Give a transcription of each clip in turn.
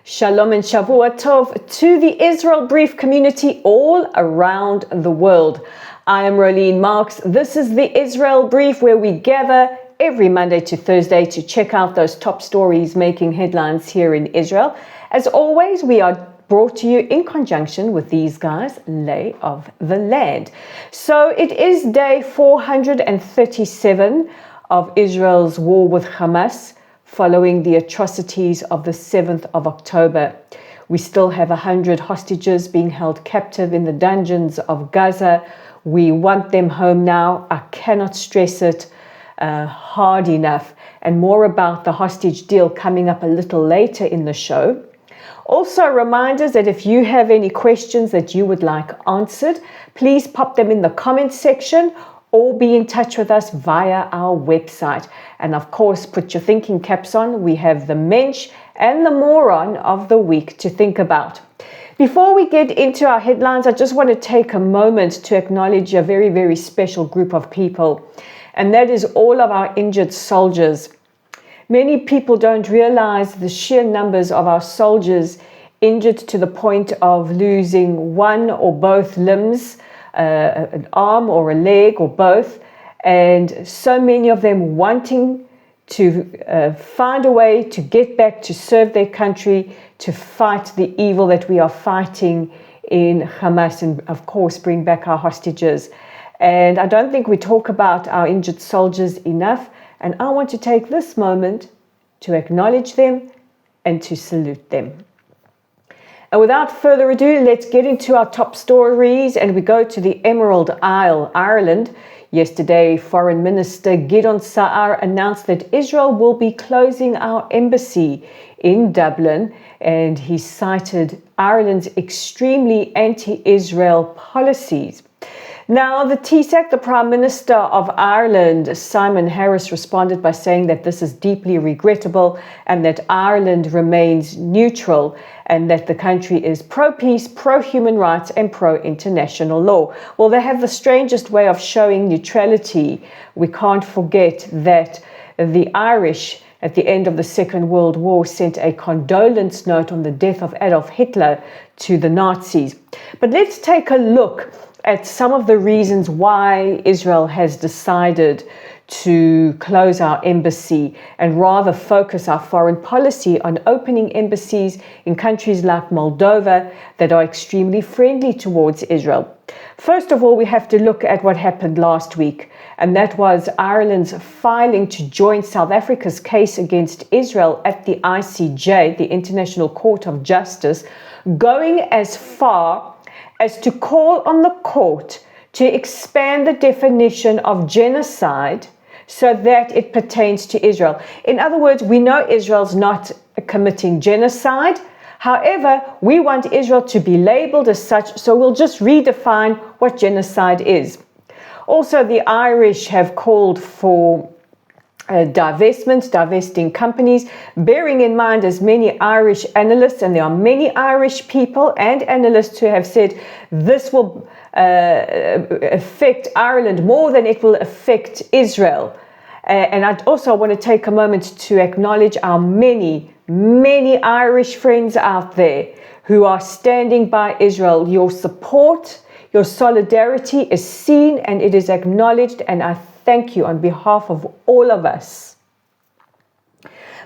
Shalom and Shavua Tov to the Israel Brief community all around the world. I am Rolene Marks. This is the Israel Brief, where we gather every Monday to Thursday to check out those top stories making headlines here in Israel. As always, we are brought to you in conjunction with these guys, Lay of the Land. So it is day 437 of Israel's war with Hamas, following the atrocities of the 7th of October. We still have 100 hostages being held captive in the dungeons of Gaza. We want them home now. I cannot stress it hard enough. And more about the hostage deal coming up a little later in the show. Also, reminders that if you have any questions that you would like answered, please pop them in the comments section or be in touch with us via our website. And of course, put your thinking caps on. We have the mensch and the moron of the week to think about. Before we get into our headlines, I just want to take a moment to acknowledge a very, very special group of people. And that is all of our injured soldiers. Many people don't realize the sheer numbers of our soldiers injured to the point of losing one or both limbs, an arm or a leg or both, and so many of them wanting to find a way to get back to serve their country, to fight the evil that we are fighting in Hamas, and of course bring back our hostages. And I don't think we talk about our injured soldiers enough, and I want to take this moment to acknowledge them and to salute them. And without further ado, let's get into our top stories, and we go to the Emerald Isle, Ireland. Yesterday, Foreign Minister Gideon Sa'ar announced that Israel will be closing our embassy in Dublin, and he cited Ireland's extremely anti-Israel policies. Now, the TSAC, the Prime Minister of Ireland, Simon Harris, responded by saying that this is deeply regrettable and that Ireland remains neutral and that the country is pro-peace, pro-human rights and pro-international law. Well, they have the strangest way of showing neutrality. We can't forget that the Irish, at the end of the Second World War, sent a condolence note on the death of Adolf Hitler to the Nazis. But let's take a look at some of the reasons why Israel has decided to close our embassy and rather focus our foreign policy on opening embassies in countries like Moldova that are extremely friendly towards Israel. First of all, we have to look at what happened last week, and that was Ireland's filing to join South Africa's case against Israel at the ICJ, the International Court of Justice, going as far as to call on the court to expand the definition of genocide so that it pertains to Israel. In other words, we know Israel's not committing genocide. However, we want Israel to be labeled as such, so we'll just redefine what genocide is. Also, the Irish have called for divesting companies, bearing in mind as many Irish analysts, and there are many Irish people and analysts who have said this will affect Ireland more than it will affect Israel. And I also want to take a moment to acknowledge our many Irish friends out there who are standing by Israel. Your support, your solidarity is seen and it is acknowledged, and I thank you on behalf of all of us.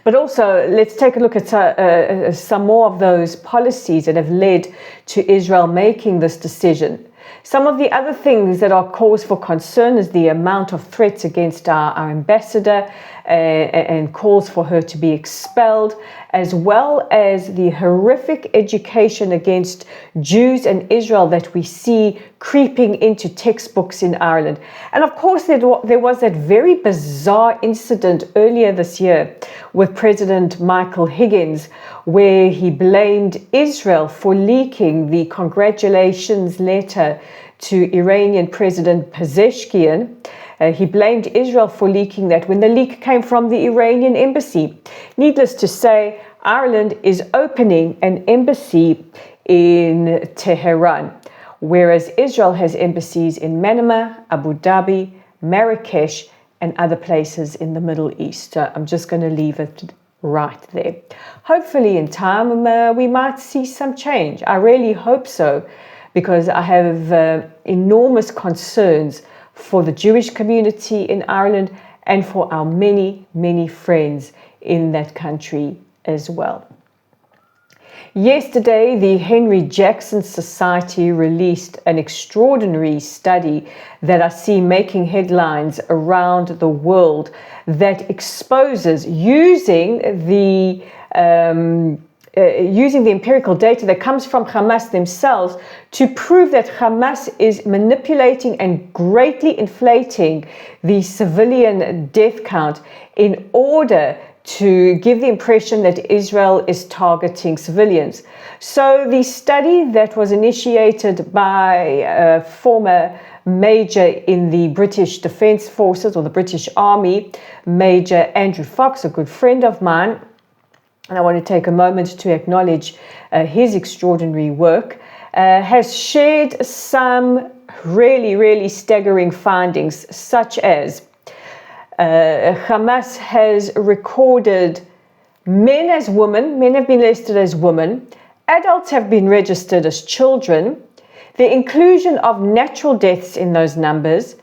But also, let's take a look at some more of those policies that have led to Israel making this decision. Some of the other things that are cause for concern is the amount of threats against our ambassador and calls for her to be expelled, as well as the horrific education against Jews and Israel that we see creeping into textbooks in Ireland. And of course, there was that very bizarre incident earlier this year with President Michael Higgins, where he blamed Israel for leaking the congratulations letter to Iranian President Pezeshkian. He blamed Israel for leaking that when the leak came from the Iranian embassy. Needless to say, Ireland is opening an embassy in Tehran, whereas Israel has embassies in Manama, Abu Dhabi, Marrakesh, and other places in the Middle East. So I'm just going to leave it right there. Hopefully in time we might see some change. I really hope so, because I have enormous concerns for the Jewish community in Ireland and for our many, many friends in that country as well. Yesterday, the Henry Jackson Society released an extraordinary study that I see making headlines around the world, that exposes using the empirical data that comes from Hamas themselves to prove that Hamas is manipulating and greatly inflating the civilian death count in order to give the impression that Israel is targeting civilians. So the study that was initiated by a former major in the British Defence Forces or the British Army, Major Andrew Fox, a good friend of mine, and I want to take a moment to acknowledge his extraordinary work, has shared some really, really staggering findings, such as Hamas has recorded men as women, men have been listed as women, adults have been registered as children, the inclusion of natural deaths in those numbers,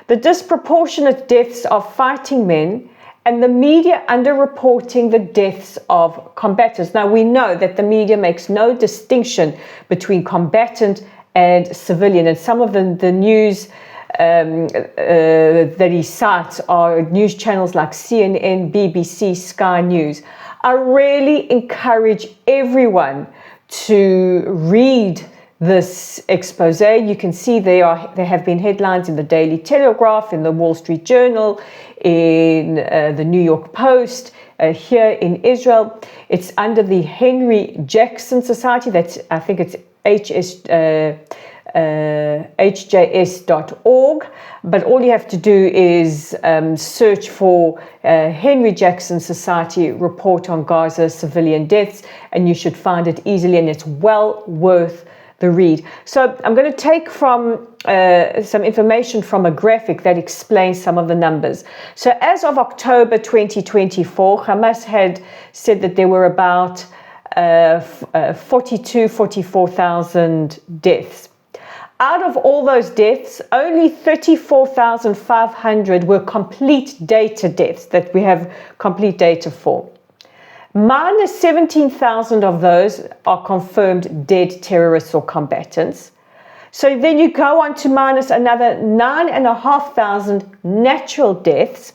the disproportionate deaths of fighting men, and the media underreporting the deaths of combatants. Now, we know that the media makes no distinction between combatant and civilian, and some of the news that he cites are news channels like CNN, BBC, Sky News. I really encourage everyone to read this expose. You can see there have been headlines in the Daily Telegraph, in the Wall Street Journal, in the New York Post, here in Israel. It's under the Henry Jackson Society. That's, I think it's hjs.org, but all you have to do is search for Henry Jackson Society report on Gaza civilian deaths, and you should find it easily, and it's well worth the read. So I'm going to take from some information from a graphic that explains some of the numbers. So as of October 2024, Hamas had said that there were about 44,000 deaths. Out of all those deaths, only 34,500 were complete data deaths that we have complete data for. Minus 17,000 of those are confirmed dead terrorists or combatants. So then you go on to minus another 9,500 natural deaths,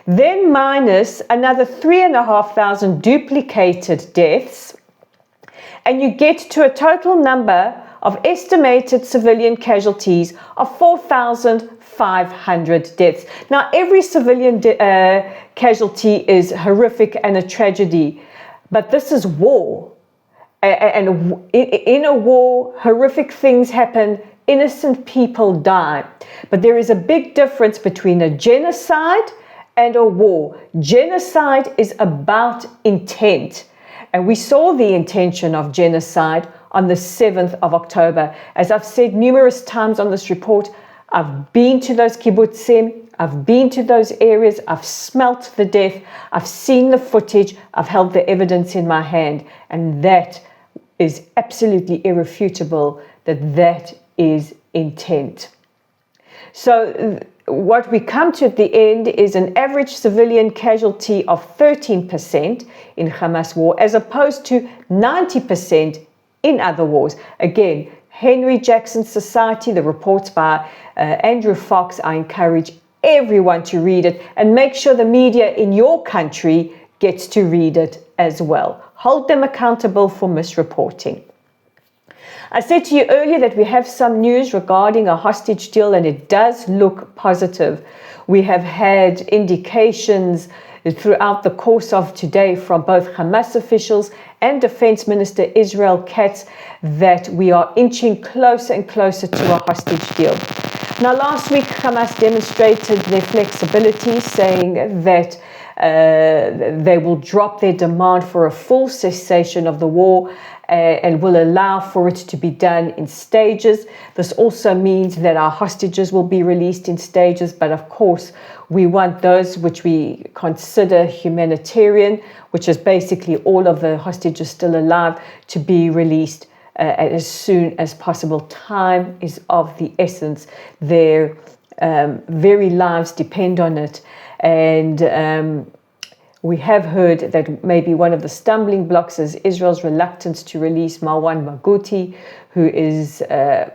then minus another 3,500 duplicated deaths, and you get to a total number of estimated civilian casualties of 4,500 deaths. Now, every civilian casualty is horrific and a tragedy, but this is war. And in a war, horrific things happen, innocent people die. But there is a big difference between a genocide and a war. Genocide is about intent. And we saw the intention of genocide on the 7th of October. As I've said numerous times on this report, I've been to those kibbutzim, I've been to those areas, I've smelt the death, I've seen the footage, I've held the evidence in my hand, and that is absolutely irrefutable that is intent. So what we come to at the end is an average civilian casualty of 13% in Hamas war, as opposed to 90% in other wars. Again, Henry Jackson Society, the reports by Andrew Fox. I encourage everyone to read it, and make sure the media in your country gets to read it as well. Hold them accountable for misreporting. I said to you earlier that we have some news regarding a hostage deal, and it does look positive. We have had indications throughout the course of today from both Hamas officials and Defense Minister Israel Katz that we are inching closer and closer to a hostage deal. Now, last week, Hamas demonstrated their flexibility, saying that they will drop their demand for a full cessation of the war and will allow for it to be done in stages. This also means that our hostages will be released in stages, but of course we want those which we consider humanitarian, which is basically all of the hostages still alive, to be released as soon as possible. Time is of the essence. Their very lives depend on it. And we have heard that maybe one of the stumbling blocks is Israel's reluctance to release Marwan Barghouti, who is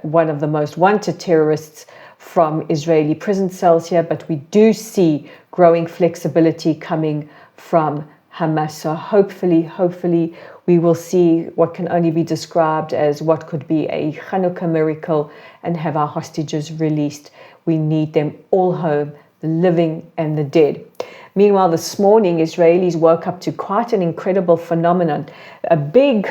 one of the most wanted terrorists from Israeli prison cells here. But we do see growing flexibility coming from Hamas. So hopefully we will see what can only be described as what could be a Hanukkah miracle and have our hostages released. We need them all home, the living and the dead. Meanwhile, this morning, Israelis woke up to quite an incredible phenomenon. A big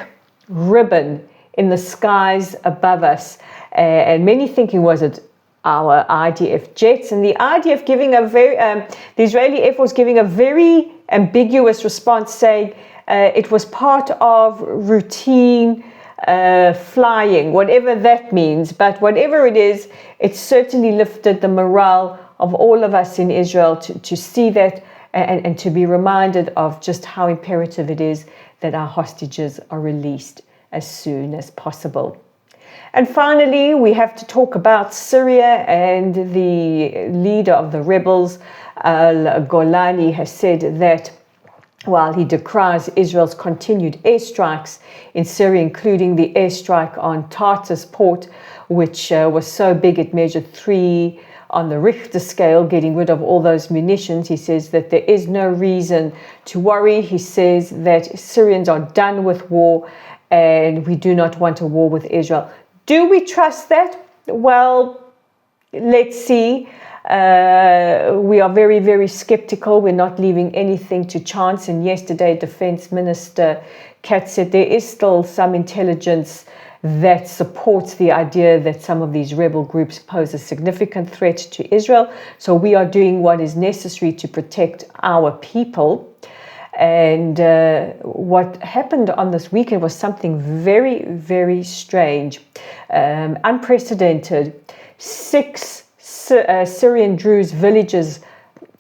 ribbon in the skies above us, and many thinking, was it our IDF jets? And the IDF giving a very, the Israeli Air Force giving a very ambiguous response, saying it was part of routine flying, whatever that means. But whatever it is, it certainly lifted the morale of all of us in Israel to see that and to be reminded of just how imperative it is that our hostages are released as soon as possible. And finally, we have to talk about Syria, and the leader of the rebels, Al-Golani, has said that while he decries Israel's continued airstrikes in Syria, including the airstrike on Tartus port, which was so big it measured 3 on the Richter scale, getting rid of all those munitions, he says that there is no reason to worry. He says that Syrians are done with war and we do not want a war with Israel. Do we trust that? Well, let's see. We are very, very skeptical. We're not leaving anything to chance. And yesterday, Defense Minister Katz said there is still some intelligence that supports the idea that some of these rebel groups pose a significant threat to Israel. So we are doing what is necessary to protect our people. And what happened on this weekend was something very, very strange, unprecedented. 6 Syrian Druze villages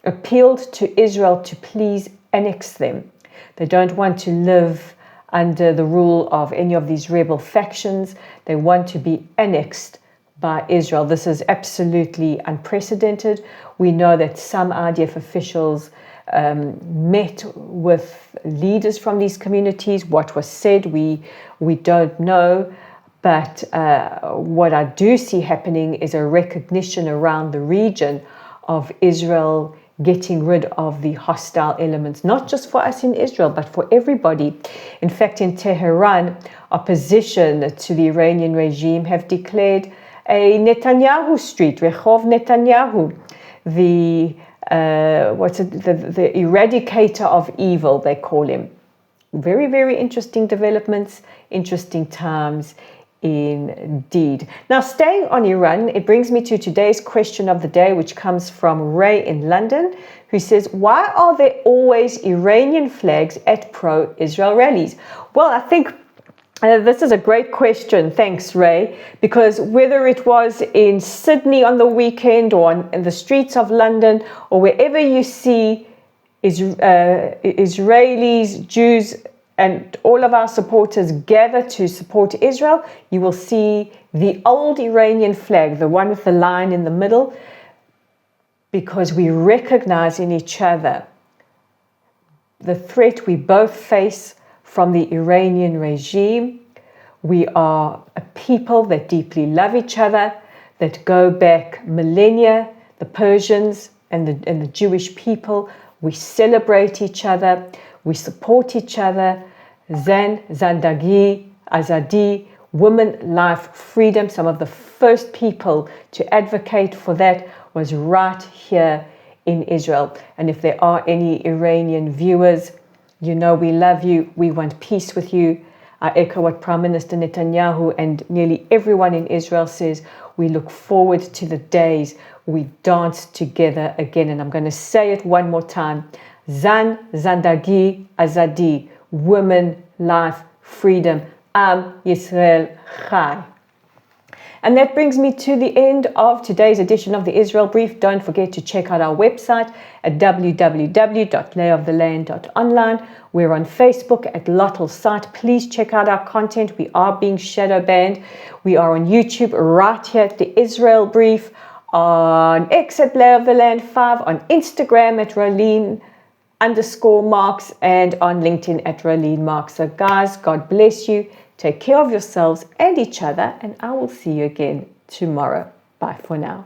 appealed to Israel to please annex them. They don't want to live under the rule of any of these rebel factions. They want to be annexed by Israel. This is absolutely unprecedented. We know that some IDF officials met with leaders from these communities. What was said, we don't know. But what I do see happening is a recognition around the region of Israel getting rid of the hostile elements, not just for us in Israel, but for everybody. In fact, in Tehran, opposition to the Iranian regime have declared a Netanyahu street, Rehov Netanyahu, the eradicator of evil, they call him. Very, very interesting developments, interesting times indeed. Now, staying on Iran, it brings me to today's question of the day, which comes from Ray in London, who says, why are there always Iranian flags at pro-Israel rallies? Well, I think this is a great question. Thanks, Ray, because whether it was in Sydney on the weekend or in the streets of London or wherever you see Israelis, Jews, and all of our supporters gather to support Israel, you will see the old Iranian flag, the one with the line in the middle, because we recognize in each other the threat we both face from the Iranian regime. We are a people that deeply love each other, that go back millennia, the Persians and the Jewish people. We celebrate each other. We support each other. Zan, Zandagi, Azadi, women, life, freedom. Some of the first people to advocate for that was right here in Israel. And if there are any Iranian viewers, you know we love you. We want peace with you. I echo what Prime Minister Netanyahu and nearly everyone in Israel says. We look forward to the days we dance together again. And I'm going to say it one more time. Zan, Zandagi, Azadi. Women, life, freedom. Am Yisrael Chai. And that brings me to the end of today's edition of the Israel Brief. Don't forget to check out our website at www.layoftheland.online. We're on Facebook at Lottel Site. Please check out our content. We are being shadow banned. We are on YouTube right here at the Israel Brief, on X at Lay of the Land 5, on Instagram at Rolene_Marks, and on LinkedIn at Rolene Marks. So guys, God bless you. Take care of yourselves and each other, and I will see you again tomorrow. Bye for now.